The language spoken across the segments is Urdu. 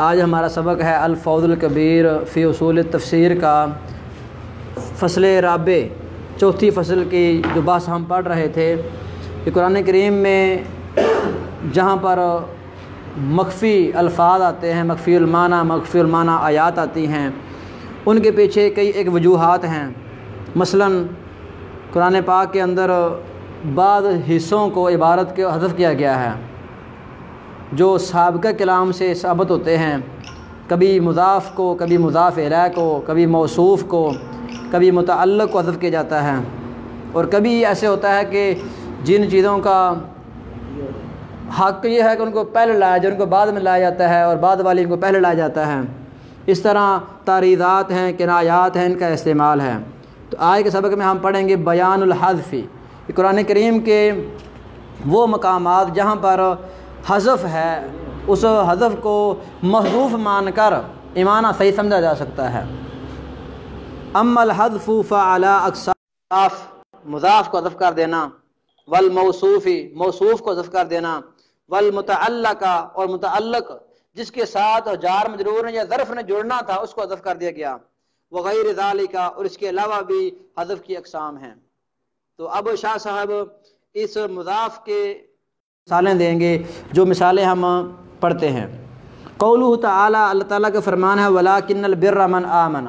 آج ہمارا سبق ہے الفوز الکبیر فی اصول تفسیر کا فصل رابع، چوتھی فصل کی جو بحث ہم پڑھ رہے تھے کہ قرآن کریم میں جہاں پر مخفی الفاظ آتے ہیں، مخفی المعنی آیات آتی ہیں، ان کے پیچھے کئی ایک وجوہات ہیں۔ مثلا قرآن پاک کے اندر بعض حصوں کو عبارت کے حذف کیا گیا ہے جو سابقہ کلام سے ثابت ہوتے ہیں، کبھی مضاف کو، کبھی مضاف الیہ کو، کبھی موصوف کو، کبھی متعلق کو حذف کیا جاتا ہے، اور کبھی ایسے ہوتا ہے کہ جن چیزوں کا حق یہ ہے کہ ان کو پہلے لایا جائے، ان کو بعد میں لایا جاتا ہے، اور بعد والی ان کو پہلے لایا جاتا ہے۔ اس طرح تعریضات ہیں، کنایات ہیں، ان کا استعمال ہے۔ تو آج کے سبق میں ہم پڑھیں گے بیان الحذف، قرآن کریم کے وہ مقامات جہاں پر حذف ہے، اس حذف کو محذوف مان کر ایمانہ صحیح سمجھا جا سکتا ہے۔ اما الحذف فعلی اقسام، مضاف کو حذف کر دینا، والموصوف، موصوف کو حذف کر دینا، والمتعلق، اور متعلق جس کے ساتھ جار مجرور نے یا ظرف نے جڑنا تھا اس کو حذف کر دیا گیا، وغیر ذالک، اور اس کے علاوہ بھی حذف کی اقسام ہیں۔ تو اب شاہ صاحب اس مضاف کے مثالیں دیں گے، جو مثالیں ہم پڑھتے ہیں۔ قولہ تعالی، اللہ تعالیٰ کا فرمان ہے ولیکن البر من آمن،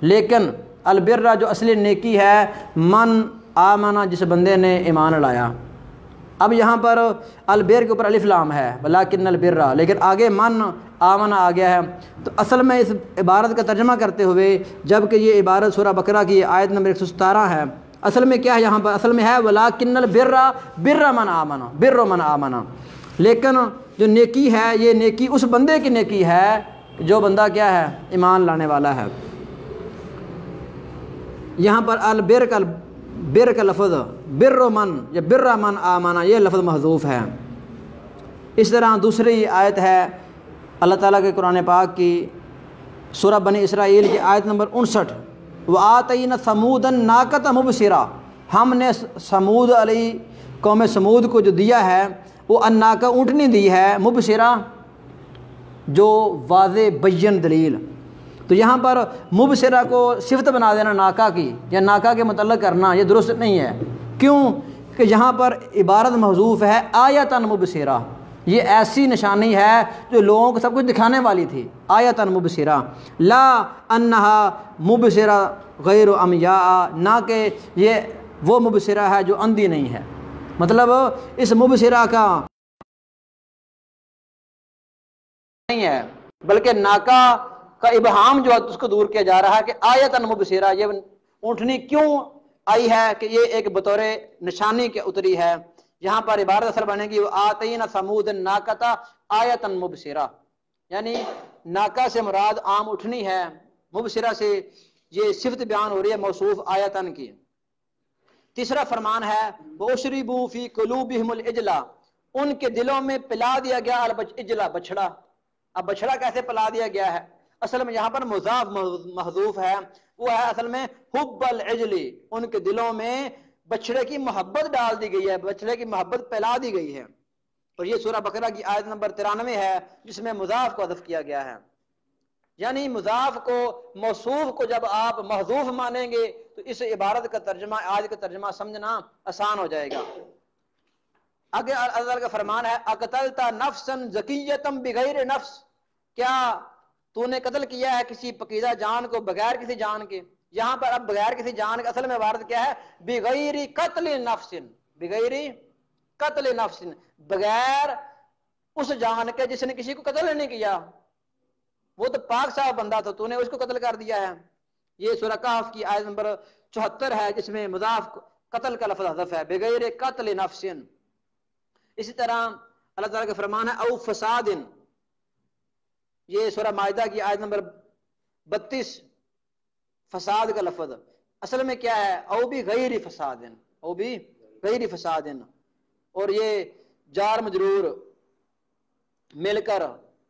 لیکن البر جو اصلی نیکی ہے، من آمن، جس بندے نے ایمان لایا۔ اب یہاں پر البر کے اوپر الف لام ہے، ولیکن البر، لیکن آگے من آمن آ گیا ہے۔ تو اصل میں اس عبارت کا ترجمہ کرتے ہوئے، جب کہ یہ عبارت سورہ بقرہ کی آیت نمبر 117 ہے، اصل میں کیا ہے یہاں پر؟ اصل میں ہے ولیکن البر بر من آمن، بر من آمن، لیکن جو نیکی ہے یہ نیکی اس بندے کی نیکی ہے جو بندہ کیا ہے؟ ایمان لانے والا ہے۔ یہاں پر البر کا لفظ بر من یا بر من آمن، یہ لفظ محذوف ہے۔ اس طرح دوسری آیت ہے اللہ تعالیٰ کے قرآن پاک کی سورہ بنی اسرائیل کی آیت نمبر 59، وَآتَيْنَا ثَمُودَ النَّاقَةَ مُبْصِرَةً، ہم نے سمود علیہ قوم سمود کو جو دیا ہے وہ الناقہ اونٹنی دی ہے، مبصرہ جو واضح بین دلیل۔ تو یہاں پر مبصرہ کو صفت بنا دینا ناقہ کی یا ناقہ کے متعلق کرنا یہ درست نہیں ہے۔ کیوں کہ یہاں پر عبارت محذوف ہے آیتاً مبصرہ، یہ ایسی نشانی ہے جو لوگوں کو سب کچھ دکھانے والی تھی، آیتاً مبصرہ، لا انہا مبصرہ غیر عمیاء، نہ کہ یہ وہ مبصرہ ہے جو اندھی نہیں ہے۔ مطلب اس مبصرہ کا نہیں ہے، بلکہ ناقہ کا ابہام جو ہے اس کو دور کیا جا رہا ہے کہ آیتاً مبصرہ، یہ اونٹنی کیوں آئی ہے کہ یہ ایک بطور نشانی کے اتری ہے۔ یہاں پر عبارت اثر بنے گی آتینا ثمود الناقۃ آیتاً مبصرہ، یعنی ناقہ سے مراد عام اٹھنی ہے، مبصرہ سے یہ صفت بیان ہو رہی ہے موصوف آیتاً کی۔ تیسرا فرمان ہے وَأُشْرِبُوا فِي قُلُوبِهِمُ الْعِجْلَ، ان کے دلوں میں پلا دیا گیا العجلہ، بچڑا۔ اب بچڑا کیسے پلا دیا گیا ہے؟ اصل میں یہاں پر مضاف محذوف ہے، وہ ہے اصل میں حب العجل، ان کے دلوں میں بچڑے کی محبت ڈال دی گئی ہے، بچڑے کی محبت پھیلا دی گئی ہے۔ اور یہ سورہ بقرہ کی آیت نمبر 93 ہے جس میں مضاف کو حذف کیا گیا ہے۔ یعنی مضاف کو، موصوف کو جب آپ محذوف مانیں گے تو اس عبارت کا ترجمہ، آج کا ترجمہ سمجھنا آسان ہو جائے گا۔ آگے اللہ کا فرمان ہے اقتلت نفسا زکیۃ بغیر نفس، کیا تو نے قتل کیا ہے کسی پکیزہ جان کو بغیر کسی جان کے؟ یہاں پر اب بغیر کسی جان کے اصل میں عبارت کیا ہے؟ بغیر قتل نفس، بغیر قتل نفس، بغیر اس جان کے جس نے کسی کو قتل نہیں کیا، وہ تو پاک صاف بندہ تھا، تو نے اس کو قتل کر دیا ہے۔ یہ سورہ کہف کی آیت نمبر 74 ہے جس میں مضاف قتل کا لفظ حذف ہے، بغیر قتل نفس۔ اسی طرح اللہ تعالیٰ کا فرمان ہے او فساد، یہ سورہ مائدہ کی آیت نمبر 32، فساد کا لفظ اصل میں کیا ہے؟ او بھی غیر فساد، او بھی غیر فساد، اور یہ جار مجرور مل کر،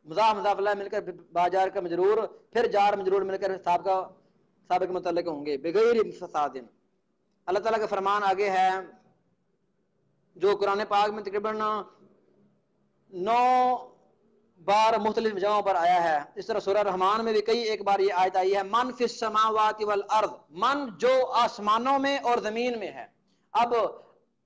مضاف مضاف اللہ مل کر باجار کا مجرور، پھر جار مجرور مل کر سابق کے متعلق ہوں گے، بغیر فساد۔ اللہ تعالیٰ کا فرمان آگے ہے جو قرآن پاک میں تقریباً 9 بار مختلف جگہوں پر آیا ہے. اس طرح سورہ رحمان میں بھی کئی ایک بار یہ آیت آئی ہے من فی السماوات والارض، من جو آسمانوں میں اور زمین میں ہے. اب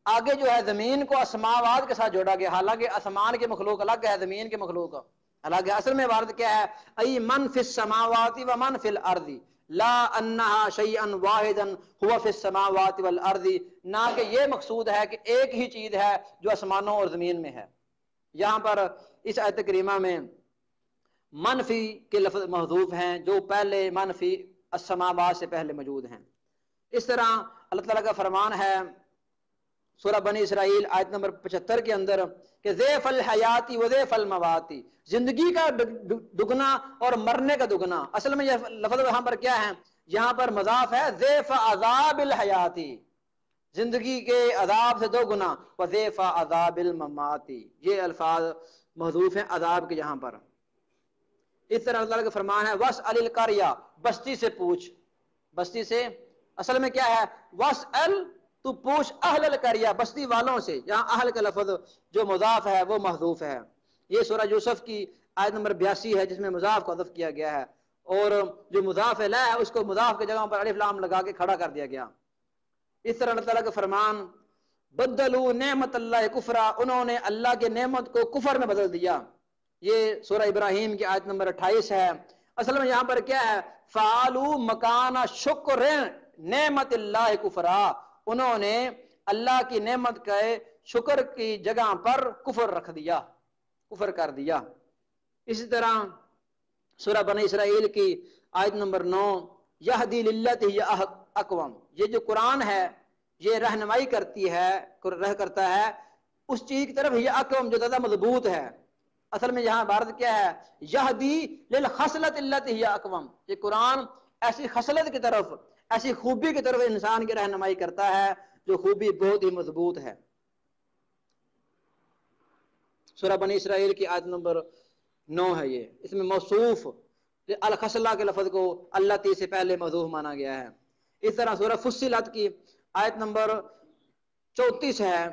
آگے جو ہے زمین کو اسماوات کے ساتھ جوڑا گیا، حالانکہ آسمان کے مخلوق الگ ہے، زمین کے مخلوق الگ ہے. اصل میں عبارت کیا ہے؟ ای من فی السماوات و من فی الارض لا انہا شیئا واحدا هو فی السماوات والارض، نہ کہ یہ مقصود ہے کہ ایک ہی چیز ہے جو آسمانوں اور زمین میں ہے. یہاں پر اس آیت کریمہ میں منفی کے لفظ محذوف ہیں جو پہلے منفی السماوات سے پہلے موجود ہیں. اس طرح اللہ تعالیٰ کا فرمان ہے سورہ بنی اسرائیل آیت نمبر 75 کے اندر کہ ضیف الحیاتی و ضیف المواتی، زندگی کا دگنا اور مرنے کا دگنا. اصل میں یہ لفظ یہاں پر کیا ہے؟ یہاں پر مضاف ہے ضیف عذاب الحیاتی، زندگی کے عذاب سے دو گنا، و ضیف عذاب المماتی، یہ الفاظ محذوف ہیں عذاب کے یہاں پر. اس طرح اللہ تعالیٰ کا فرمان ہے وَاسْأَلِ الْقَرْيَةَ، بستی سے پوچھ. بستی سے اصل میں کیا ہے؟ وَاسْأَلْ، تو پوچھ، اہل القریہ، بستی والوں سے. یہاں اہل کا لفظ جو مضاف ہے وہ محذوف ہے. یہ سورہ یوسف کی آیت نمبر 82 ہے جس میں مضاف کو حذف کیا گیا ہے، اور جو مضاف الیہ ہے اس کو مضاف کی جگہ پر الف لام لگا کے کھڑا کر دیا گیا. اس طرح اللہ تعالیٰ کا فرمان بدلوا نعمت اللہ کفرا، انہوں نے اللہ کے نعمت کو کفر میں بدل دیا. یہ سورہ ابراہیم کی آیت نمبر 28 ہے. اصل میں یہاں پر کیا ہے؟ فعلوا مکان شکر نعمت اللہ کفرا، انہوں نے اللہ کی نعمت کے شکر کی جگہ پر کفر رکھ دیا، کفر کر دیا. اسی طرح سورہ بنی اسرائیل کی آیت نمبر 9 یہدی للتی ہی اقوم، یہ جو قرآن ہے یہ رہنمائی کرتی ہے، کرتا ہے اس چیز کی طرف، یہ اقوم جو زیادہ مضبوط ہے. اصل میں یہاں عبارت کیا ہے؟ یہدی للخصلۃ التی ہی اقوم، یہ قرآن ایسی خصلت کی طرف، ایسی خوبی کی طرف انسان کی رہنمائی کرتا ہے جو خوبی بہت ہی مضبوط ہے. سورہ بنی اسرائیل کی آیت نمبر 9 ہے یہ، اس میں موصوف الخصلہ کے لفظ کو اللہ تی سے پہلے محذوف مانا گیا ہے. اس طرح سورہ فصلت کی آیت نمبر 34 ہے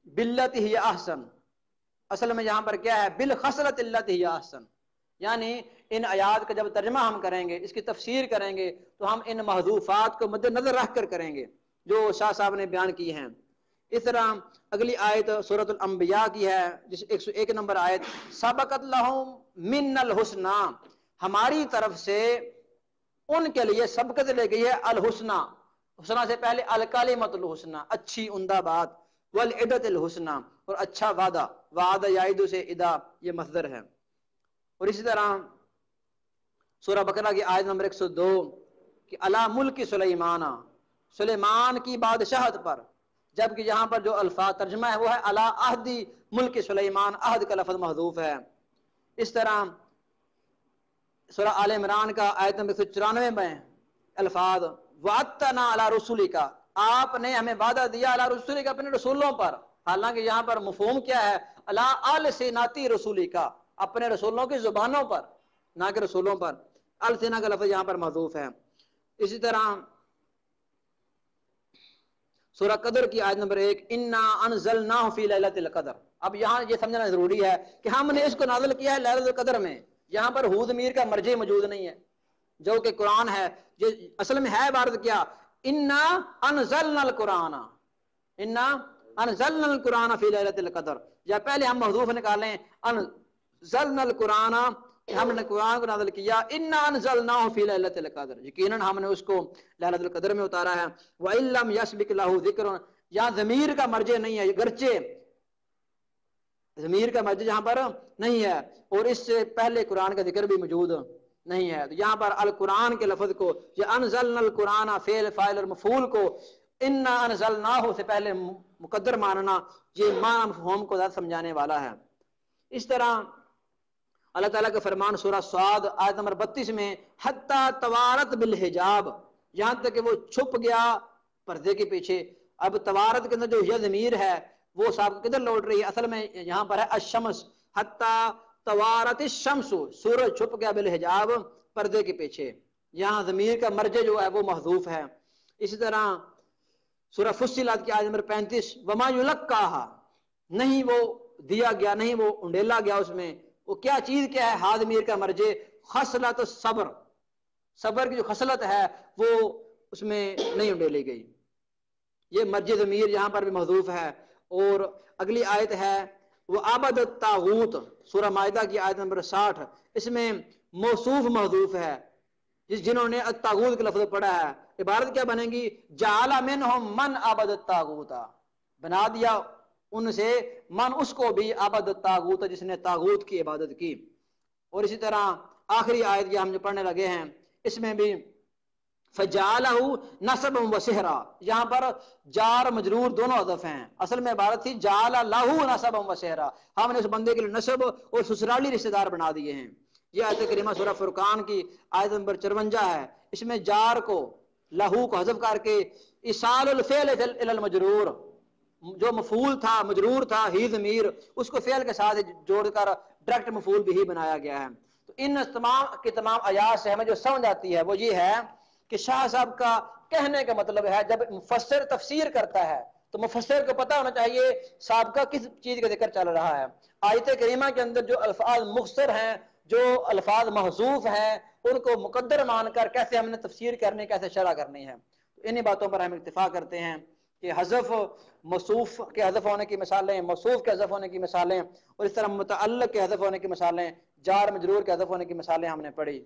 باللتی ہی احسن. اصل میں یہاں پر کیا ہے؟ بالخصلۃ التی ہی احسن، یعنی ان آیات کا جب ترجمہ ہم کریں گے، اس کی تفسیر کریں گے تو ہم ان محذوفات کو مد نظر رکھ کر کریں گے جو شاہ صاحب نے بیان کی ہیں. اس طرح اگلی آیت سورۃ الانبیاء کی ہے جس 101 نمبر آیت سبقت لہم من الحسنی، ہماری طرف سے ان کے لیے سبقت لے گئی ہے الحسنی، حسنہ سے پہلے الکلمۃ الحسنی، اچھی عمدہ بات، والعدۃ الحسنی، اور اچھا وعدہ، وعدہ یعید سے ادا یہ مصدر ہے. اور اسی طرح سورہ بقرہ کی آیت نمبر 102 کہ علی ملک سلیمان، سلیمان کی بادشاہت پر، جبکہ یہاں پر جو الفاظ ترجمہ ہے وہ ہے علی عہد ملک سلیمان، عہد کا لفظ محذوف ہے. اس طرح سورہ آل عمران کا آیت نمبر 194 میں الفاظ وعدتنا علی رسولک، آپ نے ہمیں وعدہ دیا علی رسولک، اپنے رسولوں پر. حالانکہ یہاں پر مفہوم کیا ہے؟ علی السنۃ رسولک، اپنے رسولوں کی زبانوں پر، نہ کہ رسولوں پر. السنہ کا لفظ یہاں پر محذوف ہے. اسی طرح سورہ قدر کی آیت نمبر 1 انا انزلناہ فی لیلۃ القدر. اب یہاں یہ سمجھنا ضروری ہے کہ ہم نے اس کو نازل کیا ہے لیلۃ القدر میں. یہاں پر ہود میر کا مرجع موجود نہیں ہے جو کہ قرآن ہے. یہ اصل میں ہے عبارت کیا؟ انا انزلنا القرآن، انا انزلنا القرآن فی لیلۃ القدر، یا پہلے ہم محذوف نکالیں انزلنا القرآن، ہم نے قرآن کو نازل کیا، انا انزلناہ فی لیلۃ القدر، یقیناً ہم نے اس کو لیلۃ القدر میں اتارا ہے. وَإِن لَّمْ يَسْبِقْ لَهُ ذِكْرٌ، یہاں ضمیر کا مرجع نہیں ہے، گرچہ ضمیر کا مرجع یہاں پر نہیں ہے، اور اس سے پہلے قرآن کا ذکر بھی موجود نہیں ہے. تو یہاں پر القرآن کے لفظ کو، یہ انزلنا القرآن فعل فاعل اور مفعول کو انا انزلناہ سے پہلے مقدر ماننا، یہ معنی مفہوم کو زیادہ سمجھانے والا ہے. اس طرح اللہ تعالیٰ کا فرمان سورہ صاد آیت نمبر 32 میں حتی توارت بالحجاب، یہاں تک کہ وہ چھپ گیا پردے کے پیچھے. اب توارت کے اندر جو یہ ضمیر ہے وہ صاحب کدھر لوٹ رہی ہے؟ اصل میں یہاں پر ہے الشمس، حتی توارت الشمس، سورج چھپ گیا بالحجاب، پردے کے پیچھے. یہاں ضمیر کا مرجع جو ہے وہ محذوف ہے. اسی طرح سورہ فصلت کی آیت نمبر 35 وما یلقاہا، نہیں وہ دیا گیا، نہیں وہ انڈیلا گیا اس میں وہ کیا چیز کیا ہے؟ ہا ضمیر کا مرجع خصلت صبر، صبر کی جو خصلت ہے وہ اس میں نہیں ڈالی گئی، یہ مرجع ضمیر یہاں پر بھی محذوف ہے۔ اور اگلی آیت ہے وہ عبد الطاغوت، سورہ مائدہ کی آیت نمبر 60، اس میں موصوف محذوف ہے، جنہوں نے الطاغوت کا لفظ پڑھا ہے، عبارت کیا بنے گی؟ جعل منہم من عبد الطاغوت، بنا دیا ان سے من اس کو بھی عبد الطاغوت، جس نے طاغوت کی عبادت کی۔ اور اسی طرح آخری آیت یہ ہم جو پڑھنے لگے ہیں اس میں بھی فجعلہ نصبا وسحرا، یہاں پر جار مجرور دونوں حذف ہیں، اصل میں عبارت تھی جعل لہ نصبا وسحرا، ہم نے اس بندے کے لیے نسب اور سسرالی رشتہ دار بنا دیے ہیں۔ یہ آیت کریمہ سورہ فرقان کی آیت نمبر 54 ہے، اس میں جار کو لہو کو حذف کر کے اصال الفعل الی المجرور، جو مفعول تھا مجرور تھا ہی ضمیر، اس کو فعل کے ساتھ جوڑ کر ڈائریکٹ مفعول بھی بنایا گیا ہے۔ تو ان تمام کے تمام آیات سے ہمیں جو سمجھ آتی ہے وہ یہ ہے کہ شاہ صاحب کا کہنے کا مطلب ہے جب مفسر تفسیر کرتا ہے تو مفسر کو پتہ ہونا چاہیے سابقہ کس چیز کا ذکر چل رہا ہے۔ آیت کریمہ کے اندر جو الفاظ مختصر ہیں، جو الفاظ محذوف ہیں، ان کو مقدر مان کر کیسے ہم نے تفسیر کرنی، کیسے شرح کرنی ہے۔ تو انہی باتوں پر ہم اتفاق کرتے ہیں کہ حذف موصوف کے حذف ہونے کی مثالیں، موصوف کے حذف ہونے کی مثالیں، اور اس طرح متعلق کے حذف ہونے کی مثالیں، جار مجرور کے حذف ہونے کی مثالیں ہم نے پڑھی۔